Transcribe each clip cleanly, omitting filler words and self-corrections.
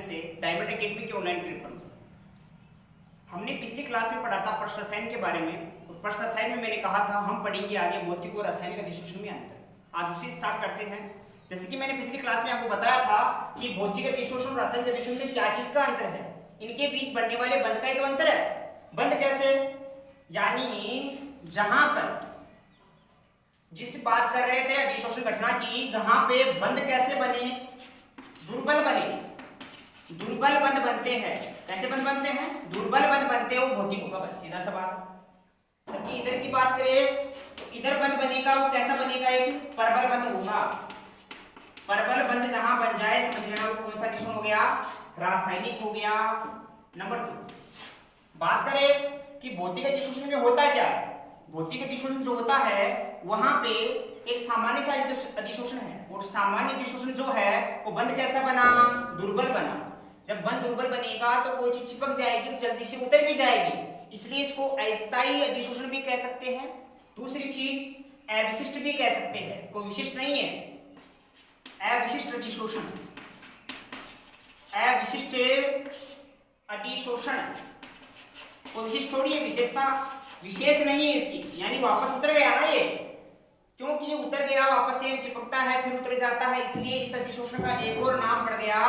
रसायन से diamond academy के ऑनलाइन प्लेटफॉर्म पर। हमने पिछली क्लास में पढ़ा था प्रश्न रसायन के बारे में, और प्रश्न रसायन में मैंने कहा था हम पढ़ेंगे आगे भौतिक और रासायनिक अधिशोषण में अंतर। आज उसे स्टार्ट करते हैं। जैसे कि मैंने पिछली क्लास में आपको बताया था कि भौतिक अधिशोषण और रासायनिक अधिशोषण में क्या चीज का अंतर है, इनके बीच बनने वाले बंध का ही तो अंतर है। बंध कैसे, यानी जहां पर जिस बात कर रहे थे अधिशोषण घटना की, जहां पे बंध कैसे बने, दुर्बल बने, दुर्बल बंध बनते हैं। कैसे बंध बनते हैं, दुर्बल बंध बनते हैं, वो भौतिक होगा। बस सीधा सवाल। जबकि इधर की बात करें तो इधर बंध बनेगा, वो कैसा बनेगा, एक परबल बंध होगा। परबल बंध जहां बन जाए समझ लेना वो कौन सा अधिशोषण हो गया, रासायनिक हो गया। नंबर 2 बात करें कि भौतिक अधिशोषण में होता क्या है। भौतिक अधिशोषण जो होता है वहां पे एक सामान्य सा अधिशोषण है, और सामान्य अधिशोषण जो है वो बंध कैसा बना, दुर्बल बना। जब बंध दुर्बल बनेगा तो कोई चीज चिपक जाएगी, जल्दी से उतर भी जाएगी, इसलिए इसको अस्थायी अधिशोषण भी कह सकते हैं। दूसरी चीज अविशिष्ट भी कह सकते हैं, कोई विशिष्ट नहीं है, अविशिष्ट अधिशोषण। अविशिष्ट अधिशोषण कोई विशिष्ट थोड़ी है, विशेषता विशेष नहीं है इसकी, यानी वापस उतर गया ना ये, क्योंकि ये उतर गया वापस से चिपकता है फिर उतर जाता है, इसलिए इस अधिशोषण का एक और नाम पड़ गया,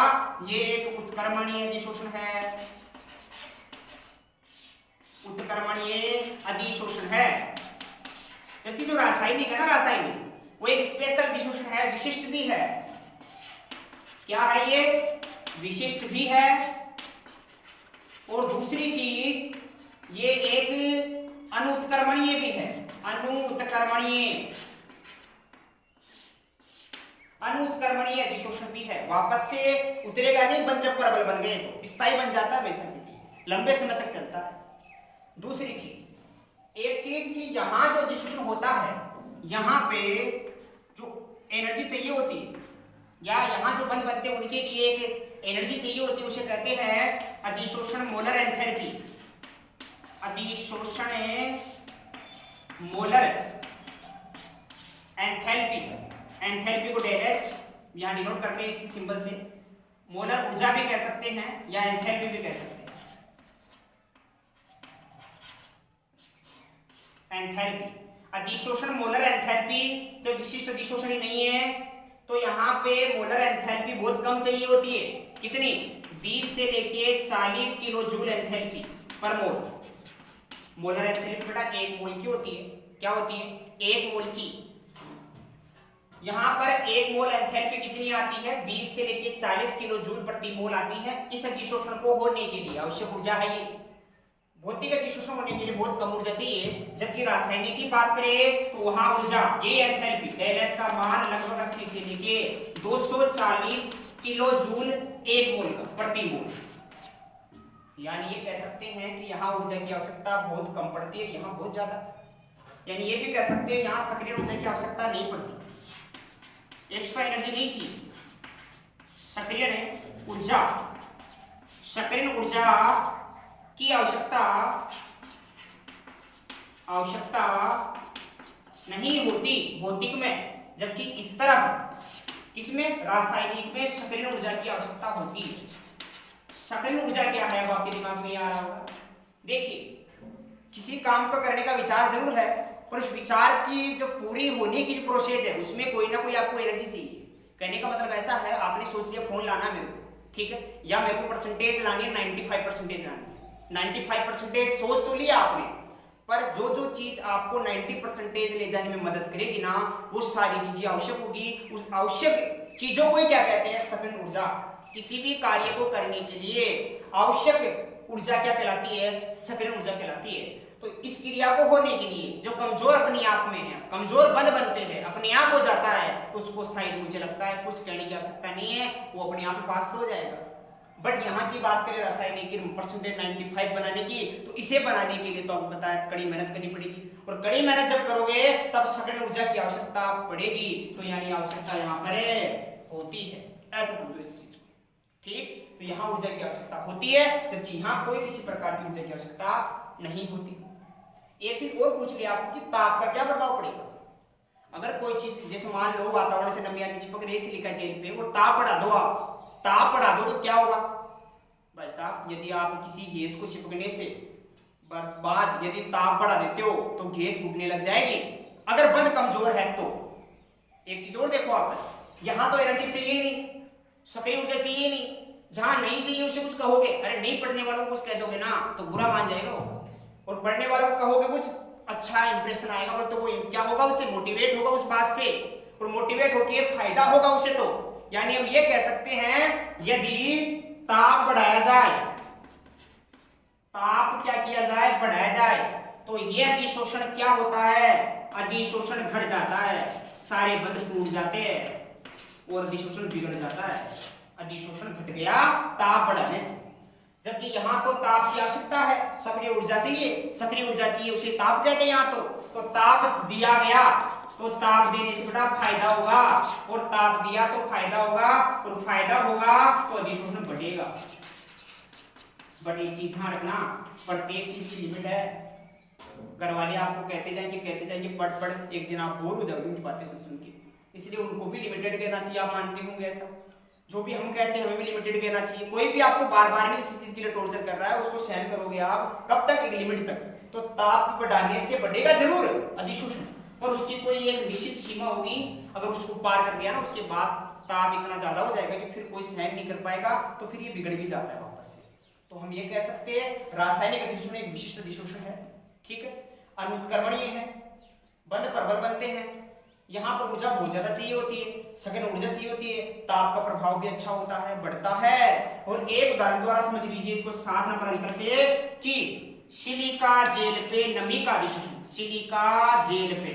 ये एक उत्क्रमणीय अधिशोषण है। उत्क्रमणीय अधिशोषण है। जबकि जो रासायनिक है ना, रासायनिक वो एक स्पेशल अधिशोषण है, विशिष्ट भी है। क्या है ये, विशिष्ट भी है। और दूसरी चीज ये एक अनुत्क्रमणीय भी है, अनुत्क्रमणीय, अनुत्क्रमणीय अधिशोषण भी है। वापस से उतरेगा नहीं, बन जब परबल बन गए तो स्थायी बन जाता है, वैसा भी लंबे समय तक चलता है। दूसरी चीज, एक चीज की यहां जो अधिशोषण होता है, यहां पे जो एनर्जी चाहिए होती है, या यहां जो बंध बनते हैं उनके लिए एक एनर्जी चाहिए होती है, उसे कहते हैं अधिशोषण मोलर एंथैल्पी। अधिशोषण मोलर एंथैल्पी, एंथैल्पी को डेरेज यहां डिनोट करते हैं इस सिंबल से। मोलर ऊर्जा भी कह सकते हैं या एंथैल्पी भी कह सकते हैं। एंथैल्पी, अधिशोषण मोलर एंथैल्पी जब विशिष्ट अधिशोषण ही नहीं है तो यहाँ पे मोलर एंथैल्पी बहुत कम चाहिए होती है। कितनी, 20 से लेके 40 किलो जूल एंथैल्पी पर मोल। मोलर एंथैल्पी बेटा 1 मोल की होती है। क्या होती है, 1 मोल की। यहाँ पर 1 मोल एंथैल्पी कितनी आती है, 20 से लेके 40 किलो जूल प्रति मोल आती है। इस अधिशोषण को होने के लिए आवश्यक ऊर्जा है ये। भौतिक अधिशोषण होने के लिए बहुत कम ऊर्जा चाहिए, जबकि रासायनिक की बात करें तो वहां ऊर्जा, ये एंथैल्पी LS का मान लगभग 80 से लेके 240 किलो जूल 1 मोल का प्रति मोल। यानी ये कह सकते हैं कि यहाँ ऊर्जा की आवश्यकता बहुत कम पड़ती है, यहाँ बहुत ज्यादा। यानी ये भी कह सकते हैं यहाँ सक्रिय ऊर्जा की आवश्यकता नहीं पड़ती, एक्स्ट्रा एनर्जी नहीं चाहिए। सक्रिय ऊर्जा, सक्रिय ऊर्जा की आवश्यकता नहीं होती भौतिक में, जबकि इस तरफ किसमें, रासायनिक में सक्रिय ऊर्जा की आवश्यकता होती है। सक्रिय ऊर्जा क्या है, अब आपके दिमाग में आ रहा होगा। देखिए, किसी काम को करने का विचार जरूर है, पर उस विचार की जो पूरी होने की जो प्रोसेस है उसमें कोई ना कोई आपको एनर्जी चाहिए। कहने का मतलब ऐसा है, आपने सोच लिया फोन लाना है मेरे को, ठीक है, या मेरे को परसेंटेज लानी है 95% लानी है। 95% सोच तो लिया आपने, पर जो जो चीज आपको 90% ले जाने में मदद करेगी ना, वो सारी चीजें आवश्यक होगी। उस आवश्यक चीजों को ही क्या कहते हैं, सक्रिय ऊर्जा। किसी भी कार्य को करने के लिए आवश्यक ऊर्जा क्या कहलाती है, सक्रिय ऊर्जा कहलाती है। तो इस क्रिया को होने के लिए जो कमजोर अपने आप में है, कमजोर बंध बनते हैं, अपने आप हो जाता है, तो उसको शायद मुझे लगता है कुछ कहने की आवश्यकता नहीं है, वो अपने आप पास हो जाएगा। बट यहाँ की बात करें रासायनिक की परसेंटेज 95 बनाने की, तो इसे बनाने के लिए तो आपको बताया कड़ी मेहनत करनी पड़ेगी, और कड़ी मेहनत जब करोगे तब सक्रिय ऊर्जा की आवश्यकता पड़ेगी। तो यानी आवश्यकता यहाँ पर होती है, ऐसा समझो इस चीज को, ठीक। तो यहाँ ऊर्जा की आवश्यकता होती है, जबकि यहाँ कोई किसी प्रकार की ऊर्जा की आवश्यकता नहीं होती। एक चीज और पूछ लिया आपको कि ताप का क्या प्रभाव पड़ेगा। अगर कोई चीज, जैसे मान लो वातावरण से नमी आती चिपक रही है सिलिका जेल पे, वो ताप बढ़ा दो, आप ताप बढ़ा दो तो क्या होगा, साहब, यदि आप किसी गैस को चिपकने से बाद यदि ताप बढ़ा देते हो तो गैस बुझने लग जाएगी, अगर बंद कमजोर है तो। एक चीज और देखो आप, यहां तो एनर्जी चाहिए ही नहीं, सक्रिय ऊर्जा चाहिए ही नहीं, जहां नहीं चाहिए उसे कुछ कहोगे, अरे नहीं पढ़ने वालों को कुछ कह दोगे ना तो बुरा मान जाएगा वो, और पढ़ने वालों को कहोगे कुछ अच्छा इंप्रेशन आएगा, और तो वो क्या होगा, उससे मोटिवेट होगा उस बात से, और मोटिवेट होकर फायदा होगा उसे। तो यानी हम ये कह सकते हैं, यदि ताप बढ़ाया जाए, ताप क्या किया जाए, बढ़ाया जाए, तो ये अधिशोषण क्या होता है, अधिशोषण घट जाता है, सारे बंध टूट जाते हैं और अधिशोषण बिगड़ जाता है। अधिशोषण घट गया ताप बढ़ाने से। जबकि यहां तो ताप की आवश्यकता है, सक्रिय ऊर्जा चाहिए, सक्रिय ऊर्जा चाहिए, उसे ताप कहते हैं यहां तो ताप दिया गया तो ताप देने से बड़ा फायदा होगा, और ताप दिया तो फायदा होगा, और फायदा होगा तो अधिशोषण बढ़ेगा। बट एक चीज ध्यान रखना, प्रत्येक चीज की लिमिट है। घर वाले आपको कहते जाएंगे पढ़, एक दिन आप बोर हो जाओगे उनकी बातें सुन के, इसलिए उनको भी लिमिटेड कहना चाहिए। आप मानते होंगे ऐसा, जो भी हम कहते हैं हमें भी लिमिटेड कहना चाहिए। कोई भी आपको बार बार में किसी चीज के लिए टॉर्चर कर रहा है, उसको सहन करोगे आप कब तक, एक लिमिट तक। तो ताप बढ़ाने से बढ़ेगा जरूर अधिशोषण, पर उसकी कोई एक निश्चित सीमा होगी, अगर उसको पार कर गया ना उसके बाद ताप इतना ज्यादा हो जाएगा कि फिर कोई सहन नहीं कर पाएगा, तो फिर ये बिगड़ भी जाता है वापस से। तो हम ये कह सकते हैं रासायनिक अधिशोषण एक विशिष्ट अधिशोषण है, ठीक है। अनुत्क्रमणीय है, बंध प्रबल बनते हैं, यहाँ पर ऊर्जा बहुत ज्यादा चाहिए होती है, सघन ऊर्जा चाहिए होती है, ताप का प्रभाव भी अच्छा होता है, बढ़ता है। और एक उदाहरण द्वारा समझ लीजिए इसको 7 नंबर अंतर से, कि सिलिका जेल पे नमी का अधिशोषण, सिलिका जेल पे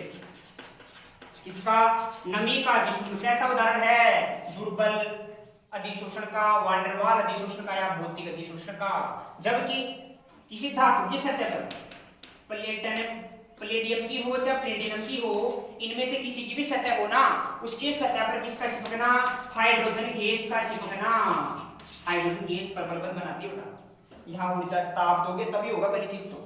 इसका नमी का अधिशोषण कैसा उदाहरण है, दुर्बल अधिशोषण का, वांडरवाल अधिशोषण का या भौतिक अधिशोषण का। जबकि किसी धातु की सतह पर प्लेडियम की हो चाहे प्लेटिनम की हो, इनमें से किसी की भी सतह हो ना, उसके सतह पर किसका चिपकना, हाइड्रोजन गैस का चिपकना। हाइड्रोजन गैस प्रबल बंध बनाती है बेटा। यहाँ ऊर्जा ताप दोगे तभी होगा, पहली चीज तो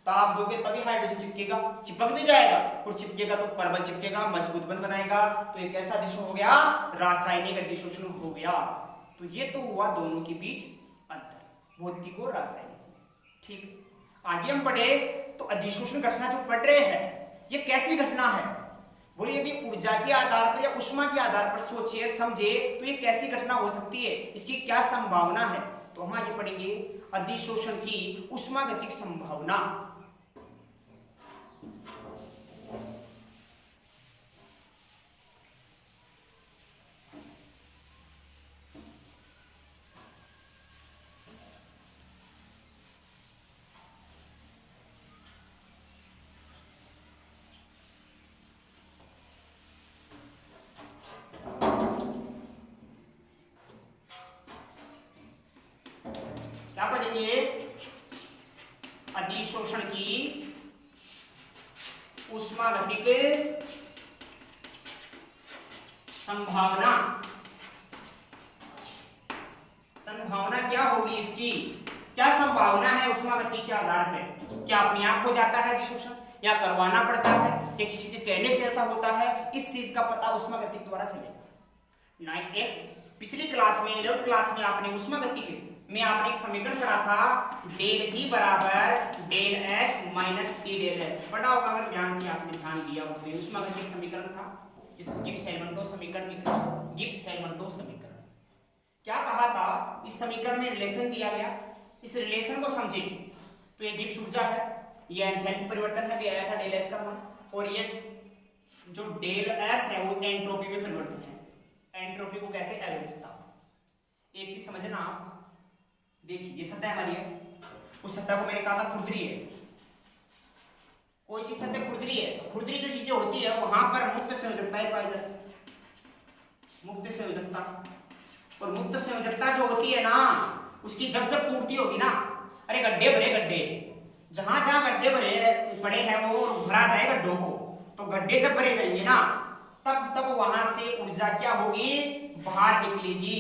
ताप दोगे तभी हाइड्रोजन चिपकेगा, चिपक भी जाएगा, और चिपकेगा तो प्रबल चिपकेगा, मजबूत बंध बनाएगा। तो एक ऐसा अधिशोषण हो गया, रासायनिक अधिशोषण हो गया। तो ये तो हुआ दोनों के बीच अंतर, भौतिक और रासायनिक, ठीक। आगे हम पढ़े तो अधिशोषण घटना जो पढ़ रहे हैं, ये कैसी घटना है, बोलिए यदि ऊर्जा के आधार पर या उष्मा के आधार पर सोचिए समझे तो ये कैसी घटना हो सकती है, इसकी क्या संभावना है। तो हम आगे पढ़ेंगे अधिशोषण की उष्मागतिक संभावना। क्या पढ़ेंगे, अधिशोषण की उष्मागतिक संभावना। संभावना क्या होगी इसकी, क्या संभावना है उष्मागति के आधार पे, क्या अपने आप हो जाता है अधिशोषण या करवाना पड़ता है, या किसी के कहने से ऐसा होता है, इस चीज का पता उष्मागति द्वारा चलेगा। पिछली क्लास में 11th क्लास में आपने उष्मागति में आपने एक समीकरण पढ़ा था, डेल जी बराबर del H minus T del S, पढ़ा होगा अगर ध्यान से आपने ध्यान दिया हो। उष्मागतिक समीकरण था जिसको गिब्स हेल्महोल्ट्ज़ समीकरण भी कहा, गिब्स हेल्महोल्ट्ज़ समीकरण। क्या कहा था, इस समीकरण में रिलेशन दिया गया, इस रिलेशन को समझे तो ये गिब्स ऊर्जा है, ये एंथैल्पी परिवर्तन है, भी आया था डेल एच का मान, और ये जो डेल एस है वो एंट्रोपी में परिवर्तित है, एंट्रोपी को कहते हैं अव्यवस्था। एक चीज समझना आप, देखिए ये सतह हमारी है, उस सतह को मैंने कहा था खुरदरी है, कोई चीज सतह खुरदरी है तो खुरदरी जो चीजें होती है वहां पर मुक्त संयोजकता पाई जाती है, मुक्त संयोजकता। और मुक्त संयोजकता जो होती है ना, उसकी जब जब पूर्ति होगी ना, अरे गड्ढे भरे गड्ढे, जहां जहां गड्ढे भरे पड़े हैं वो भरा जाए गड्ढों को, तो गड्ढे जब भरे जाएंगे ना तब तब वहां से ऊर्जा क्या होगी, बाहर निकलेगी।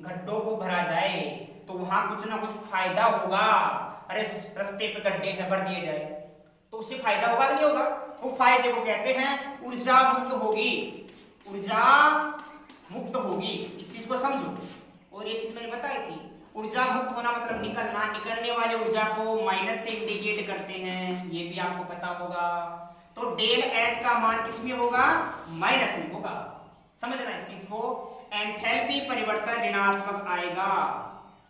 गड्ढों को भरा जाए तो वहां कुछ ना कुछ फायदा होगा, अरे रास्ते पे गड्ढे है भर दिए जाए तो उससे फायदा होगा कि नहीं होगा, वो फायदे को कहते हैं ऊर्जा मुक्त होगी, ऊर्जा मुक्त होगी। इस चीज को समझो। और एक चीज मैंने बताई थी, ऊर्जा मुक्त होना मतलब निकलना, निकलने वाली ऊर्जा को माइनस से इंडिकेट करते हैं, ये भी आपको पता होगा। तो डेल एच का मान किसमें होगा? माइनस में होगा। समझना इस चीज को। एंथैल्पी परिवर्तन ऋणात्मक आएगा।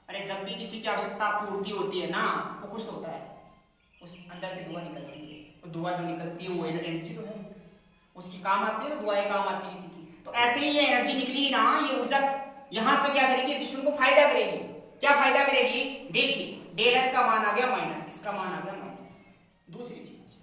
अरे जब भी किसी की आवश्यकता पूर्ति होती है ना, वो कुछ होता है, उस अंदर से धुआं निकलती है, वो धुआं जो निकलती है वो एनर्जी तो है, उसकी काम आती है ना, दुआएं काम आती है किसी की। तो ऐसे ही ये एनर्जी निकली ना, ये ऊर्जा यहाँ पे क्या करेगी? दूसरों को फायदा करेगी। क्या फायदा करेगी? देखिए, डेल एच का मान आ गया माइनस, इसका मान आ गया माइनस। दूसरी चीज,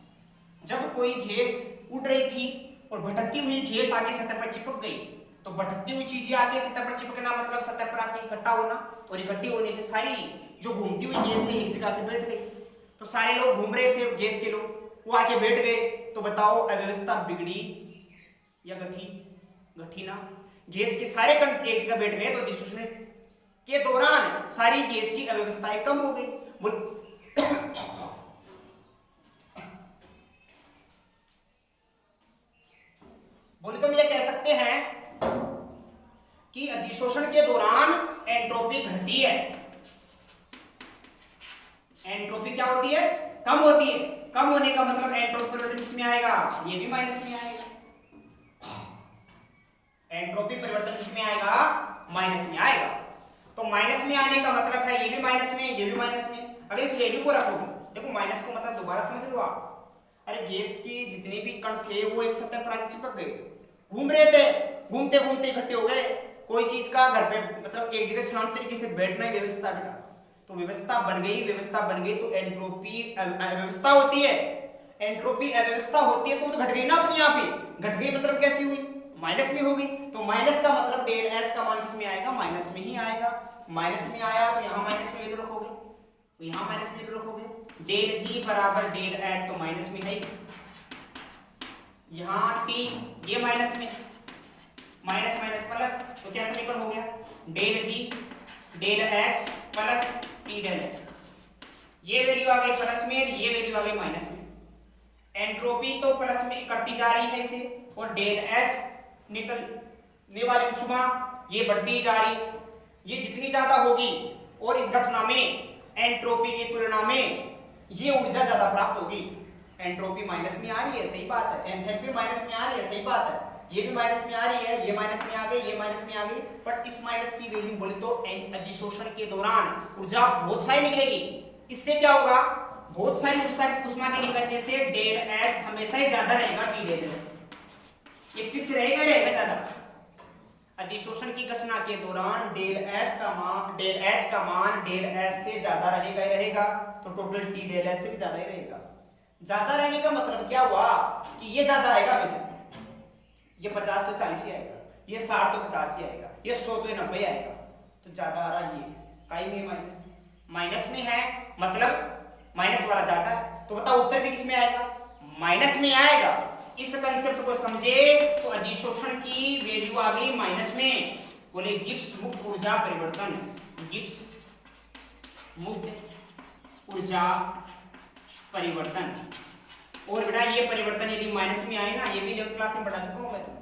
जब कोई गैस उड़ रही थी और भटकती हुई गैस आगे सतह पर चिपक गई, तो भटकती हुई चीजें आगे सतह पर चिपकना मतलब सतह पर आके इकट्ठा होना, और इकट्ठी होने से सारी जो घूमती हुई गैस से एक जगह पे बैठ गई। तो सारे लोग घूम रहे थे, गैस के लोग, वो आके बैठ गए, तो बताओ अव्यवस्था बिगड़ी या घटी? घटी ना। गैस के सारे कण एक जगह बैठ गए तो अधिशोषण के दौरान सारी गैस की अव्यवस्थाएं कम हो गई। बोले तो हम ये कह सकते हैं कि अधिशोषण के दौरान एंट्रोपी घटती है। एंट्रोपी क्या होती है? कम होती है। कम होने का मतलब एंट्रोपी परिवर्तन किसमें आएगा? ये भी माइनस में आएगा। एंट्रोपी परिवर्तन किसमें आएगा? माइनस में आएगा। तो माइनस में आने का मतलब है ये भी माइनस में, ये भी माइनस में। अगर इस वैल्यू को रखोगे, देखो माइनस को मतलब दोबारा समझ लो आप। अरे गैस की जितने भी कण थे वो एक सतह पर आके चिपक गए, घूम रहे थे, घूमते घूमते इकट्ठे हो गए। कोई चीज का घर पे मतलब एक जगह शांत तरीके से बैठना ही व्यवस्था बेटा, तो व्यवस्था बन गई। व्यवस्था बन गई तो एंट्रोपी अव्यवस्था होती है। एंट्रोपी अव्यवस्था होती है तो घट गई ना अपने आप ही। घट गई मतलब कैसी हुई? माइनस में होगी। तो माइनस का मतलब डेल एस का मान किसमें आएगा? माइनस में ही आएगा। माइनस में आया तो यहाँ माइनस में वैल्यू रखोगे, तो यहाँ माइनस में वैल्यू रखोगे। डेल जी बराबर डेल एच तो माइनस में है, यहाँ टी ये माइनस में, माइनस माइनस प्लस, तो क्या समीकरण हो गया? Del G del H plus T del H. ये वैल्यू आ गई प्लस में, ये वैल्यू आ गई माइनस में। एंट्रोपी तो प्लस में करती जा रही है इसे, और डेल एच निकलने वाली उष्मा ये बढ़ती जा रही है। ये जितनी ज्यादा होगी और इस घटना में एंट्रोपी की तुलना में ये ऊर्जा ज्यादा प्राप्त होगी। एंट्रोपी माइनस में आ रही है, सही बात है। एंथैल्पी माइनस में आ रही है, सही बात है। ये भी माइनस में आ रही है, ये माइनस में आ गई, ये माइनस में आ गई। पर इस माइनस की वैल्यू बोले तो अधिशोषण के दौरान ऊर्जा बहुत सारी निकलेगी। इससे क्या होगा? बहुत सारी उष्मा के निकलने से डेल एच हमेशा ही ज्यादा रहेगा टी डेल एच। ये फिक्स रहेगा, रहेगा ज्यादा। अधिशोषण की घटना के दौरान डेल एच का मान डेल एच से ज्यादा रहेगा ही रहेगा, तो टोटल टी डेल एच से भी ज्यादा ही रहेगा। ज्यादा रहने का मतलब क्या हुआ कि ये ज्यादा आएगा हमेशा। ये 50 तो 40 ही आएगा, ये 60 तो 50 ही आएगा, ये 100 तो 90 आएगा। तो ज्यादा आ रहा है ये काई में माइनस, माइनस में है मतलब माइनस वाला ज्यादा है। तो बताओ उत्तर भी किसमें आएगा? माइनस में आएगा। इस कंसेप्ट को समझे तो अधिशोषण की वैल्यू आ गई माइनस में। बोले गिब्स मुक्त ऊर्जा परिवर्तन, गिब्स मुक्त ऊर्जा परिवर्तन। और बेटा ये परिवर्तन यदि माइनस में आए ना, ये भी 11th क्लास में पढ़ा चुका हूं मैं तो।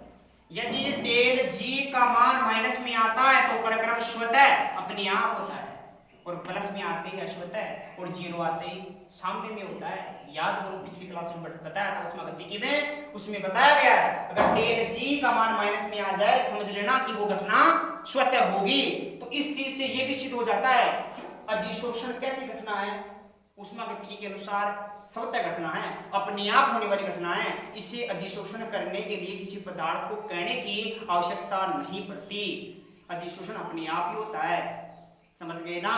यदि डेल जी का मान माइनस में आता है तो परिक्रम स्वतः अपने आप होता है, और प्लस में आते ही अश्वतः, और जीरो आते ही सामने में होता है। याद करो पिछली क्लास में बताया था उष्मागतिकी में, उसमें बताया गया है अगर डेल जी का मान माइनस में आ जाए समझ लेना कि वो घटना स्वतः होगी। तो इस चीज से ये भी सिद्ध हो जाता है कि अधिशोषण कैसी घटना है? उष्मागतिकी के अनुसार स्वतः घटना है, अपने आप होने वाली घटना है। इसे अधिशोषण करने के लिए किसी पदार्थ को कहने की आवश्यकता नहीं पड़ती, अधिशोषण अपने आप ही होता है। समझ गए ना?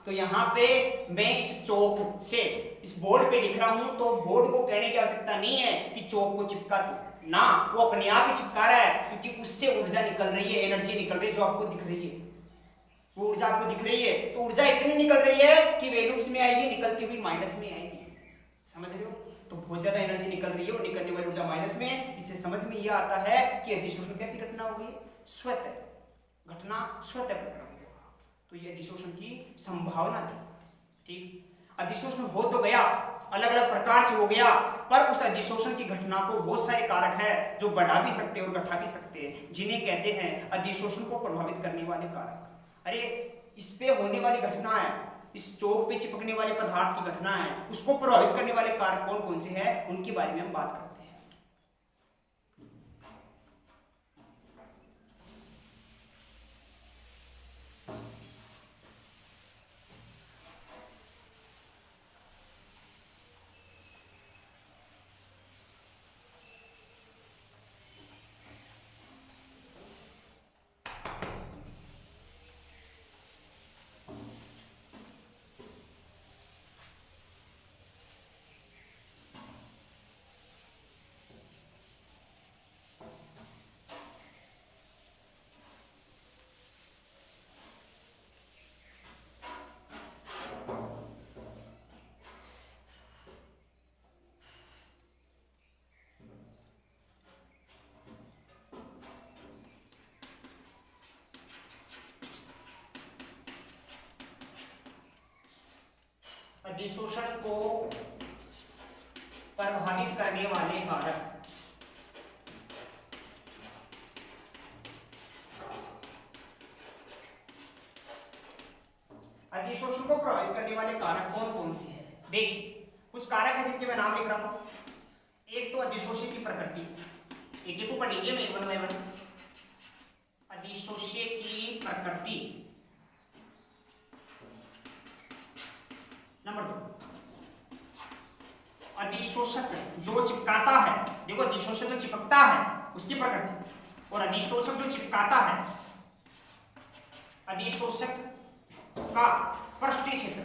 तो यहाँ पे मैं इस चौक से इस बोर्ड पे लिख रहा हूं, तो बोर्ड को कहने की आवश्यकता नहीं है कि चौक को चिपका दो ना, वो अपने आप ही चिपका रहा है, क्योंकि उससे ऊर्जा निकल रही है, एनर्जी निकल रही है जो आपको दिख रही है। वो ऊर्जा आपको दिख रही है, तो ऊर्जा इतनी निकल रही है कि वैल्यू किसमें आएगी? निकलती हुई माइनस में आएगी। समझ रहे हो? तो बहुत ज्यादा एनर्जी निकल रही है और निकलने वाली ऊर्जा माइनस में। इससे समझ में यह आता है कि अधिशोषण कैसी घटना होगी? स्वतः घटना, स्वतः प्रक्रम। तो ये अधिशोषण की संभावना थी। ठीक, अधिशोषण हो तो गया, अलग अलग प्रकार से हो गया, पर उस अधिशोषण की घटना को बहुत सारे कारक है जो बढ़ा भी सकते हैं और घटा भी सकते हैं, जिन्हें कहते हैं अधिशोषण को प्रभावित करने वाले कारक। अरे इस पे होने वाली घटना है, इस चौक पे चिपकने वाले पदार्थ की घटना है, उसको प्रभावित करने वाले कारक कौन कौन से हैं, उनके बारे में हम बात करते हैं। अधिशोषण को प्रभावित करने वाले कारक, अधिशोषण को प्रभावित करने वाले कारक कौन कौन से हैं? देखिए कुछ कारक है जिनके मैं नाम लिख रहा हूं। एक तो अधिशोष्य की प्रकृति, एक को पढ़ेंगे मैं वन बाय वन। अधिशोष्य की प्रकृति। नंबर 2, अधिशोषक जो चिपकाता है। देखो अधिशोषक जो चिपकता है उसकी प्रकृति, और अधिशोषक जो चिपकाता है, अधिशोषक का पृष्ठीय क्षेत्र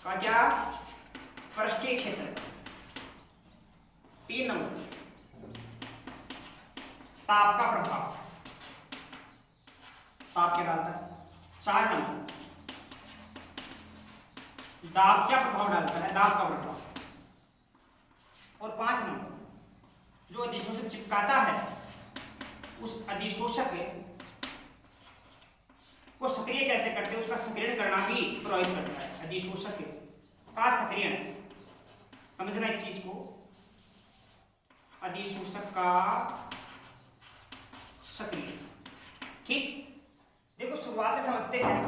का क्या, पृष्ठीय क्षेत्र। 3 नंबर, ताप का प्रभाव, ताप क्या डालता है। 4 नंबर, दाब क्या प्रभाव डालता है, दाब का प्रभाव। और 5 नंबर, जो अधिशोषक चिपकाता है उस अधिशोषक को सक्रिय कैसे करते हैं, उसका सक्रियण करना भी प्रभावित करता है। अधिशोषक का सक्रियण, समझना इस चीज को, अधिशोषक का सक्रिय। ठीक, देखो शुरुआत से समझते हैं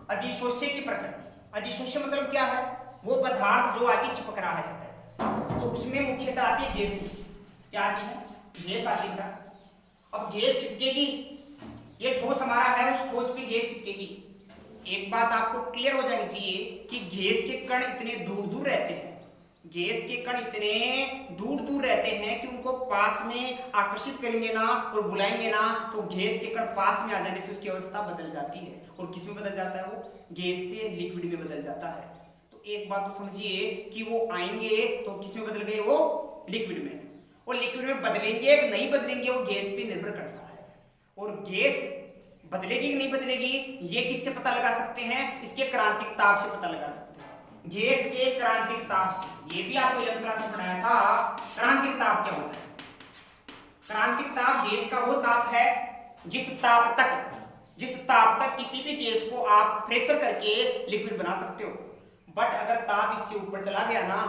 अधिशोष्य की प्रकृति। अधिशोष्य मतलब क्या है, वो पदार्थ जो आके चिपक रहा है सतह, तो उसमें मुख्यतः आती है गैस। क्या आती है, गैस आती है। अब गैस चिपकेगी, ये ठोस हमारा है, उस ठोस पे गैस चिपकेगी। एक बात आपको क्लियर हो जानी चाहिए कि गैस के कण इतने दूर दूर रहते हैं, गैस के कण इतने दूर दूर रहते हैं कि उनको पास में आकर्षित करेंगे ना और बुलाएंगे ना, तो गैस के कण पास में आ जाने से उसकी अवस्था बदल जाती है। और किस में बदल जाता है, वो गैस से लिक्विड में बदल जाता है। तो एक बात तो समझिए कि वो आएंगे तो किस में बदल गए, वो लिक्विड में, और लिक्विड में बदलेंगे कि नहीं बदलेंगे वो गैस पे निर्भर करता है। और गैस बदलेगी कि नहीं बदलेगी ये किससे पता लगा सकते हैं, इसके क्रांतिक ताप से पता लगा सकते हैं, गैस के क्रांतिक ताप से। ये भी आपको 11वीं क्लास में पढ़ाया था, क्रांतिक ताप क्या होता है। क्रांतिक ताप गैस का वो ताप है जिस ताप तक किसी भी गैस को आप प्रेशर करके लिक्विड बना सकते हो। बट अगर ताप इससे ऊपर चला गया ना,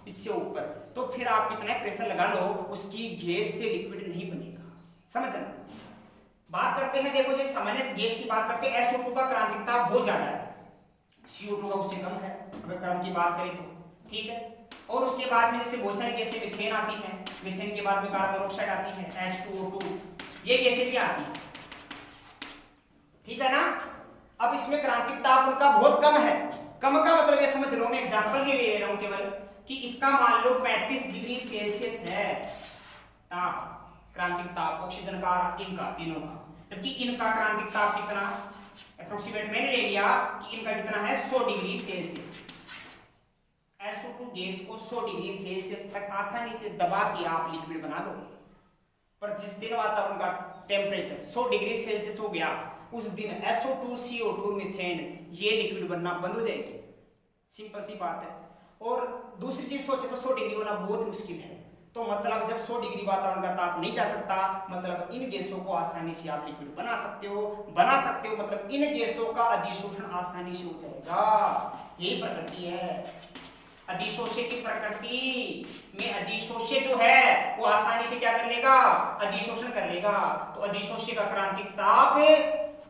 इससे ऊपर, तो फिर आप कितना प्रेशर लगा लो उसकी गैस से लिक्विड नहीं बनेगा। समझ रहे? बात करते हैं, देखो जो सामान्य गैस की बात करते हैं, SO2 का क्रांतिक ताप बहुत ज्यादा है, CO2 का उससे कम है अगर क्रम की बात करें तो। ठीक है, और उसके बाद में जैसे बहुत सारी गैसें मीथेन आती हैं, मीथेन के बाद में कार्बन मोनोऑक्साइड आती है, H2O2, ये गैसें भी आती हैं। ठीक है ना। अब इसमें क्रांतिक ताप उनका बहुत कम है। कम का मतलब ये समझ लो, मैं एग्जांपल के लिए ले रहा हूं केवल, कि इसका मान लो 35 डिग्री सेल्सियस है ताप, क्रांतिक ताप ऑक्सीजन का, इनका तीनों का, जबकि इनका क्रांतिक ताप कितना अप्रोक्सीमेट मैंने ले लिया कि इनका कितना है 100 डिग्री सेल्सियस। SO2 गैस को 100 डिग्री सेल्सियस तक आसानी से दबा के आप लिक्विड बना दो, पर जिस दिन वातावरण का टेम्परेचर 100 डिग्री सेल्सियस हो गया उस दिन SO2, CO2, मीथेन ये लिक्विड बनना बंद हो जाएगी। सिंपल सी बात है। और दूसरी चीज सोचे तो 100 डिग्री होना बहुत मुश्किल है, तो मतलब जब 100 डिग्री वातावरण का ताप नहीं जा सकता, मतलब इन गैसों को आसानी से आप लिक्विड बना सकते हो मतलब इन गैसों का अधिशोषण आसानी से हो जाएगा। यही प्रकृति है अधिशोष्य की प्रकृति में। अधिशोष्य जो है वो आसानी से क्या कर लेगा, अधिशोषण कर लेगा। तो अधिशोष्य का क्रांतिक ताप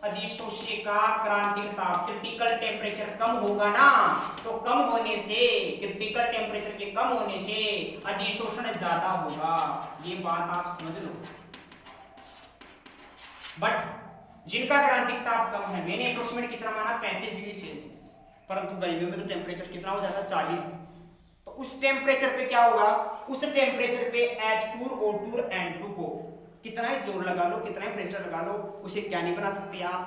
अधिशोष्य का क्रांतिक ताप, क्रिटिकल टेम्परेचर कम होगा ना, तो कम होने से, क्रिटिकल टेम्परेचर के कम होने से अधिशोषण ज्यादा होगा। ये बात आप समझ लो। बट जिनका क्रांतिक ताप कम है, मैंने अप्रोक्सीमेट कितना माना 35 डिग्री सेल्सियस, परंतु गर्मियों में तो टेम्परेचर कितना हो जाता है 40। तो उस टेम्परेचर पे क्या होगा, उस टेम्परेचर पे H2 O2 N2 को कितना ही जोर लगा लो, कितना ही प्रेशर लगा लो, उसे क्या नहीं बना सकते आप,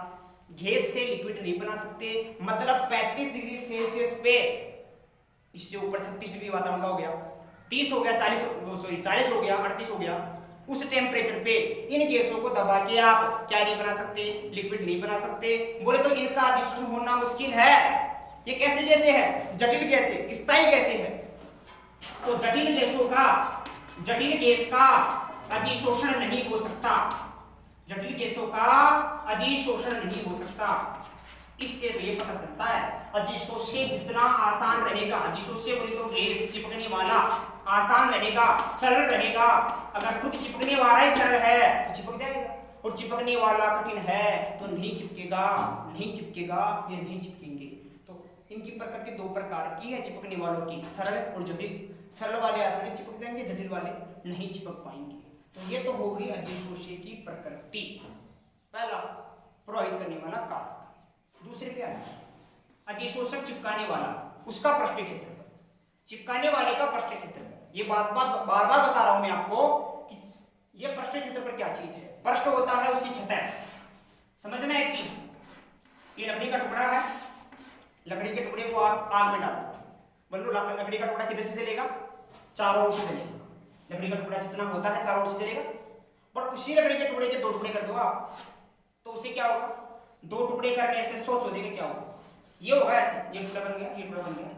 गैस से लिक्विड नहीं बना सकते। मतलब 35 डिग्री सेल्सियस पे, इससे ऊपर 36 डिग्री वातावरण का हो गया, 30 हो गया, 40 हो गया, 38 हो गया, उस टेम्परेचर पे इन गैसों को दबा के आप क्या नहीं बना सकते, लिक्विड नहीं बना सकते। बोले तो इनका अधिशोषण होना मुश्किल है। ये कैसे गैसे है, जटिल गैसे, स्थायी गैसे है। तो जटिल गैस का अधिशोषण नहीं हो सकता, जटिल गैसों का अधिशोषण नहीं हो सकता। इससे तो ये पता चलता है अधिशोष्य जितना आसान रहेगा, अधिशोष्य बोले तो गैस चिपकने वाला आसान रहेगा, सरल रहेगा। अगर खुद चिपकने वाला ही सरल है तो चिपक जाएगा, और चिपकने वाला कठिन है तो नहीं चिपकेगा, नहीं चिपकेगा, ये नहीं चिपकेंगे। तो इनकी प्रकृति दो प्रकार की है चिपकने वालों की, सरल और जटिल। सरल वाले आसानी चिपक जाएंगे, जटिल वाले नहीं चिपक पाएंगे। तो ये तो हो गई अधिशोष्य की प्रकृति, पहला प्रभावित करने वाला कारक। दूसरे क्या है, अधिशोषक चिपकाने वाला, उसका पृष्ठीय क्षेत्रफल, चिपकाने वाले का पृष्ठीय क्षेत्रफल। ये बार बार बता रहा हूं मैं आपको कि ये पृष्ठीय क्षेत्रफल क्या चीज है। पृष्ठ होता है उसकी सतह, समझना एक चीज, ये लकड़ी का टुकड़ा है, लकड़ी के टुकड़े को आप आग में डालते हो, बोलो लकड़ी का टुकड़ा किधर से जलेगा, चारों ओर से जलेगा। लकड़ी का टुकड़ा जितना होता है चारों ओर से जलेगा। पर उसी लकड़ी के टुकड़े के दो टुकड़े कर दो आप, तो उसे क्या होगा, दो टुकड़े करने से सोचो देखिए क्या होगा, ये होगा ऐसे, ये टुकड़ा बन गया, ये टुकड़ा बन गया।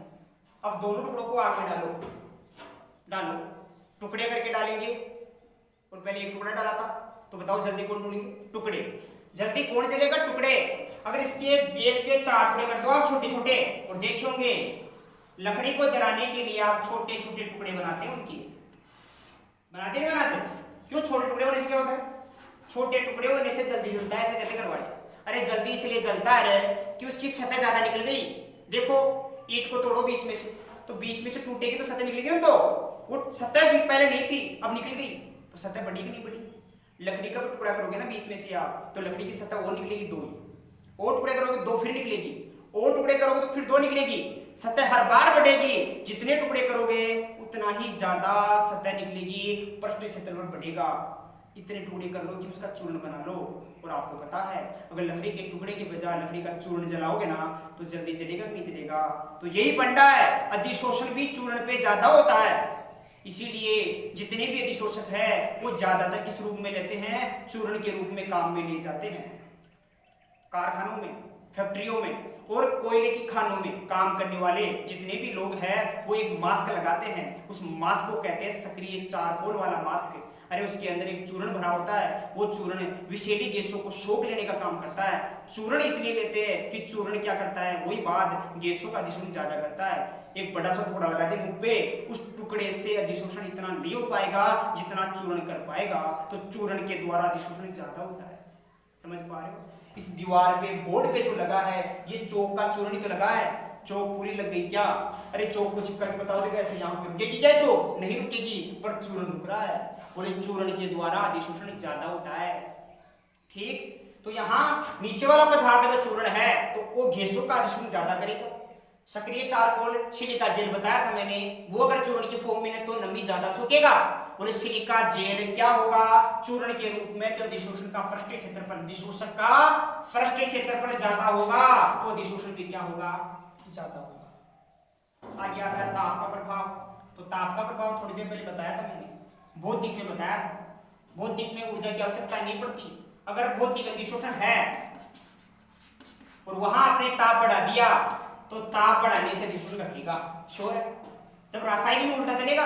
अब दोनों टुकड़ों को आग में डालो, टुकड़े करके डालेंगे, और पहले एक टुकड़ा डाला था, तो बताओ जल्दी कौन टूटेंगे, टुकड़े। जल्दी कौन जलेगा, टुकड़े। अगर इसके एक के चार टुकड़े कर दो आप छोटे छोटे, और देखे होंगे लकड़ी को जलाने के लिए आप छोटे छोटे टुकड़े बनाते हैं, उनकी बनाते नहीं बनाते, क्यों, छोटे टुकड़े होने से क्या होता है, छोटे टुकड़े होने से जल्दी जलता है, ऐसे कहते करवाए। अरे जल्दी इसलिए जलता है कि उसकी सतह ज्यादा निकल गई। देखो ईंट को तोड़ो बीच में से, तो बीच में से टूटेगी तो सतह निकलेगी ना, तो वो सतह भी पहले नहीं थी अब निकल गई, तो सतह बढ़ी कि नहीं बढ़ी। लकड़ी का टुकड़ा करोगे ना बीच में से आप, तो लकड़ी की सतह और निकलेगी दो ही, और टुकड़े करोगे दो फिर निकलेगी, और टुकड़े करोगे तो फिर दो निकलेगी, सतह हर बार बढ़ेगी। जितने टुकड़े करोगे उतना ही ज्यादा सतह निकलेगी, पृष्ठीय क्षेत्रफल बढ़ेगा। इतने टुकड़े कर लो कि उसका चूर्ण बना लो। और आपको पता है अगर लकड़ी के टुकड़े के बजाय लकड़ी का चूर्ण जलाओगे ना तो जल्दी जलेगा कि नहीं जलेगा। तो यही फंडा है, अधिशोषण भी चूर्ण पे ज्यादा होता है। इसीलिए जितने भी अधिशोषक है वो ज्यादातर किस रूप में लेते हैं, चूर्ण के रूप में काम में लिए जाते हैं। कारखानों में, फैक्ट्रियों में और कोयले की खानों में काम करने वाले जितने भी लोग हैं वो एक मास्क लगाते हैं, उस मास्क को कहते हैं सक्रिय चारकोल वाला मास्क। अरे उसके अंदर एक चूर्ण भरा होता है, वो चूर्ण विषैली गैसों को सोख लेने का काम करता है। चूर्ण इसलिए लेते हैं कि चूर्ण क्या करता है, वही बात, गैसों का अधिशोषण ज्यादा करता है। एक बड़ा सा टुकड़ा लगा दे मुंह पे, उस टुकड़े से अधिशोषण इतना नहीं हो पाएगा जितना चूर्ण कर पाएगा, तो चूर्ण के द्वारा अधिशोषण ज्यादा होता है। समझ पा रहे हो। इस दीवार पे, बोर्ड पे जो लगा है ये चौक का चूर्ण ही तो लगा है। चौक पूरी लग गई क्या, अरे चौक को चिपका के बताओ कैसे यहाँ पे रुकेगी क्या, चौक नहीं रुकेगी, पर चूर्ण रुक रहा है। बोले चूर्ण के द्वारा अधिशोषण ज्यादा होता है। ठीक, तो यहाँ नीचे वाला पदार्थ अगर चूर्ण है तो वो गैसों का अधिशोषण ज्यादा करेगा। सक्रिय चारकोल, सिलिका जेल बताया था मैंने, वो अगर चूर्ण के फॉर्म में है तो नमी ज्यादा सोखेगा। बोले सिलिका जेल क्या होगा, चूर्ण के रूप में, तो अधिशोषण का पृष्ठीय क्षेत्रफल, अधिशोषक का पृष्ठीय क्षेत्रफल ज्यादा होगा तो अधिशोषण भी क्या होगा, ज्यादा होगा। आगे आता है ताप का प्रभाव। तो ताप का प्रभाव थोड़ी देर पहले बताया था मैंने, भौतिक में बताया था। भौतिक में ऊर्जा की आवश्यकता नहीं पड़ती। अगर भौतिक अधिशोषण है और वहां आपने ताप बढ़ा दिया तो ताप बढ़ाने से अधिशोषण घटेगा, श्योर है। जब रासायनिक में उल्टा चलेगा,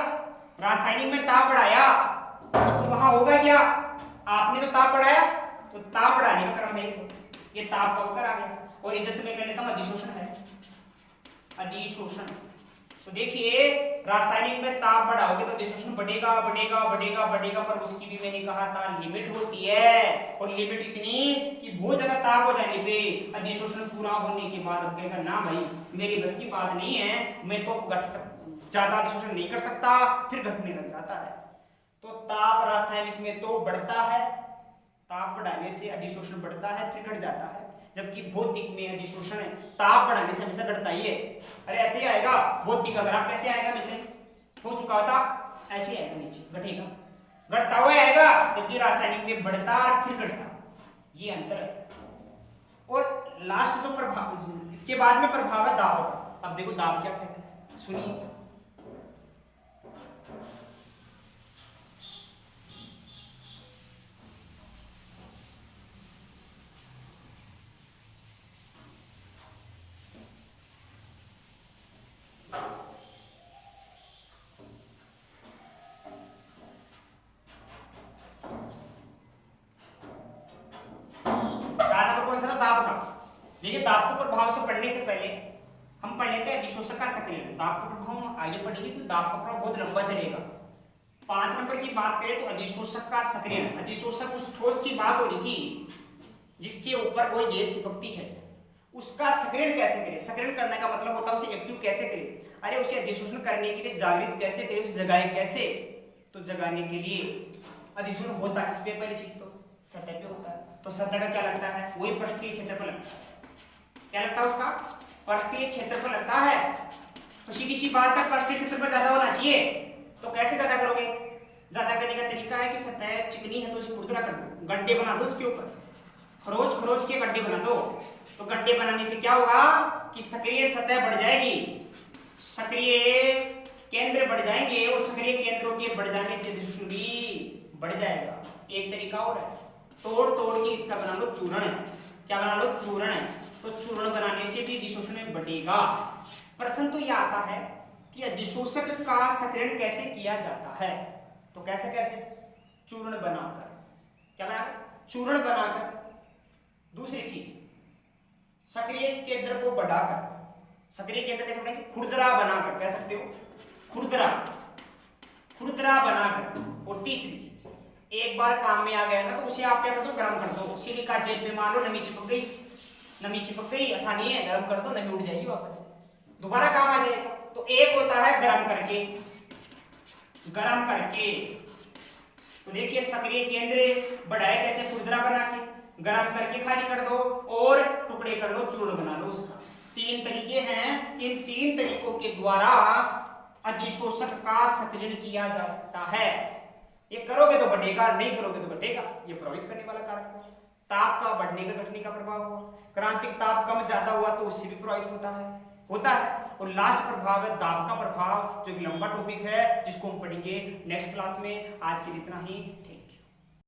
रासायनिक में ताप बढ़ाया तो वहां होगा क्या, आपने तो ताप बढ़ाया तो ताप बढ़ाने का क्रम है, ये ताप का उत्तर आ गया। और इधर से मैं कह लेता हूं अधिशोषण है, अधिशोषण तो देखिए रासायनिक में ताप बढ़ाओगे तो अधिशोषण बढ़ेगा बढ़ेगा बढ़ेगा बढ़ेगा, पर उसकी भी मैंने कहा था लिमिट होती है, और लिमिट इतनी कि बहुत ज्यादा ताप हो जाने पे अधिशोषण पूरा होने के बाद कहेगा ना भाई मेरी बस की बात नहीं है, मैं तो ज्यादा अधिशोषण नहीं कर सकता, फिर घटने लग जाता है। तो ताप रासायनिक में तो बढ़ता है, ताप बढ़ाने से अधिशोषण बढ़ता है फिर घट जाता है, जबकि भौतिक में अधिशोषण ताप बढ़ाने से हमेशा घटता ही है। अरे ऐसे ही आएगा भौतिक का ग्राफ, कैसे आएगा, वैसे हो चुका था, ऐसे आएगा नीचे घटेगा, घटता हुआ आएगा, जबकि रासायनिक में बढ़ता और फिर घटता, ये अंतर है। और लास्ट जो प्रभाव, इसके बाद में प्रभाव है दाब का। अब देखो दाब क्या कहते हैं, सुनिए। देखिए दाब के प्रभाव से पढ़ने से पहले हम पढ़ लेते हैं अधिशोषक का सक्रियण। दाब का प्रभाव हम आगे पढ़ेंगे क्योंकि दाब का प्रभाव बहुत लंबा चलेगा। 5 नंबर की बात करें तो अधिशोषक का सक्रियण। अधिशोषक उस ठोस की बात हो रही थी जिसके ऊपर कोई गैस चिपकती है, उसका सक्रियण कैसे करें। सक्रियण करने का मतलब होता है उसे एक्टिव कैसे करें, अरे उसे अधिशोषण करने के लिए जागृत कैसे करें, उसे जगाए कैसे। तो जगाने के लिए अधिशोषण होता किस पे, पहली चीज तो सतह पे होता है। तो सतह का क्या लगता है, वही पृष्ठीय क्षेत्रफल लगता है। क्या लगता है उसका, पृष्ठीय क्षेत्रफल लगता है। तो सीधी सी बात है पृष्ठीय क्षेत्रफल ज्यादा होना चाहिए। तो कैसे ज्यादा करोगे, ज्यादा करने का तरीका है कि सतह चिकनी है तो उसे खुरदरा कर दो, गड्ढे बना दो उसके ऊपर, खरोच खरोच के गड्ढे बना दो। तो गड्ढे बनाने से क्या होगा कि सक्रिय सतह बढ़ जाएगी, सक्रिय केंद्र बढ़ जाएंगे, और सक्रिय केंद्रों के बढ़ जाने से अधिशोषण भी बढ़ जाएगा। एक तरीका और है, तोड़ तोड़ के इसका बना लो चूर्ण। क्या बना लो, चूर्ण। तो चूर्ण बनाने से भी अधिशोषण बढ़ेगा। प्रश्न तो यह आता है कि अधिशोषक का सक्रियण कैसे किया जाता है। तो कैसे कैसे, चूर्ण बनाकर। क्या बनाकर, चूर्ण बनाकर। दूसरी चीज सक्रिय केंद्र को बढ़ाकर। सक्रिय केंद्र कैसे बनाएंगे, खुरदरा बनाकर, कह सकते हो खुरदरा, खुरदरा बनाकर। और तीसरी चीज, एक बार काम में आ गया ना तो उसे आप क्या कर दो, गर्म कर दो। सिलिका जेल पे मान लो नमी चिपक गई, नमी चिपक गई, हटानी है, गर्म कर दो, नमी उड़ जाएगी वापस, दोबारा काम आ जाएगा। तो एक होता है गर्म करके, गर्म करके। तो देखिए सक्रिय केंद्र बढ़ाए कैसे, खुरदरा बना के, गर्म करके खाली कर दो और टुकड़े कर लो, चूर्ण बना लो उसका। 3 तरीके हैं, इन 3 तरीकों के द्वारा अधिशोषक का सक्रियण किया जा सकता है। ये करोगे तो बढ़ेगा, नहीं करोगे तो घटेगा। ये प्रभावित करने वाला कारक है। ताप का बढ़ने का घटने का प्रभाव हुआ, क्रांतिक ताप कम ज्यादा हुआ तो उससे भी प्रभावित होता है। और लास्ट प्रभाव है दाब का प्रभाव, जो एक लंबा टॉपिक है जिसको हम पढ़ेंगे नेक्स्ट क्लास में। आज के लिए इतना ही।